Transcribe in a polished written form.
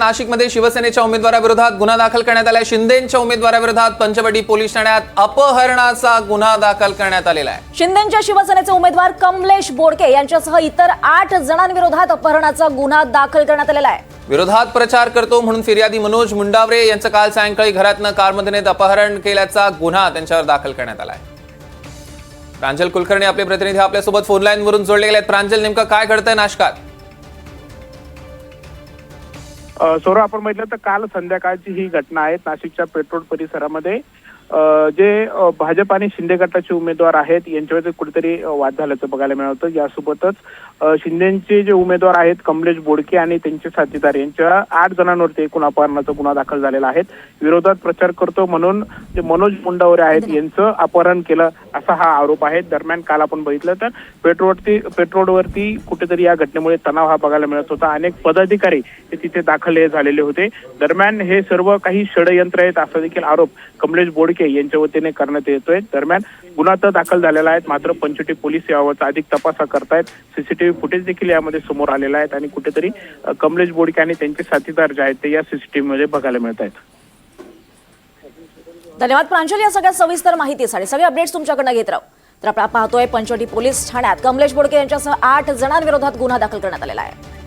नाशिकमध्ये शिवसेनेच्या उमेदवाराविरोधात गुन्हा दाखल करण्यात आलाय। शिंदेंच्या उमेदवाराविरोधात पंचवटी पोलीस ठाण्यात अपहरणाचा गुन्हा दाखल करण्यात आलेला आहे। शिंदेंच्या शिवसेनेचे उमेदवार कमलेश बोडके यांच्यासह इतर 8 जणांविरोधात अपहरणाचा गुन्हा दाखल करण्यात आलेला आहे। विरोधात प्रचार करतो म्हणून फिर्यादी मनोज मुंडावरे यांचं काल सायंकाळी घरातनं कारमध्ये नेत अपहरण केल्याचा गुन्हा त्यांच्यावर दाखल करण्यात आलाय। प्रांजल कुलकर्णी आपले प्रतिनिधी आपल्यासोबत फोन लाईन वरून जोडले गेले आहेत। प्रांजल, नेमकं काय घडतंय नाशकात? सौरभ, आपण म्हटलं तर काल संध्याकाळची ही घटना आहे। नाशिकच्या पेट्रोल परिसरामध्ये जे भाजप आणि शिंदे गटाचे उमेदवार आहेत यांच्यामध्ये कुठेतरी वाद झाल्याचं बघायला मिळतं। यासोबतच शिंदेचे जे उमेदवार आहेत कमलेश बोडके आणि त्यांचे साथीदार यांच्या 8 जणांवरती एकूण अपहरणाचा गुन्हा दाखल झालेला आहे। विरोधात प्रचार करतो म्हणून जे मनोज मुंडावरे आहेत यांचं अपहरण केलं असा हा आरोप आहे। दरम्यान काल आपण बघितलं तर पेट्रोलवरती कुठेतरी या घटनेमुळे तणाव हा बघायला मिळत होता। अनेक पदाधिकारी तिथे दाखल झालेले होते। दरम्यान हे सर्व काही षडयंत्र आहेत असा देखील आरोप कमलेश बोडके यांच्या वतीने करण्यात येतोय। दरम्यान गुन्हा तर दाखल झालेला आहे, मात्र पंचवटी पोलीस याबाबत अधिक तपास करतायत। सीसीटीव्ही फुटेज देखील यामध्ये समोर आलेला आहेत आणि कुठेतरी कमलेश बोडके आणि त्यांचे साथीदार जे आहेत ते या सीसीटीव्ही मध्ये बघायला मिळत आहेत। धन्यवाद प्रांजल, या सगळ्या सविस्तर माहितीसाठी। सगळे अपडेट्स तुमच्याकडनं घेत राहू। तर आपण पाहतोय पंचवटी पोलीस ठाण्यात कमलेश बोडके यांच्यासह 8 जणांविरोधात गुन्हा दाखल करण्यात आलेला आहे।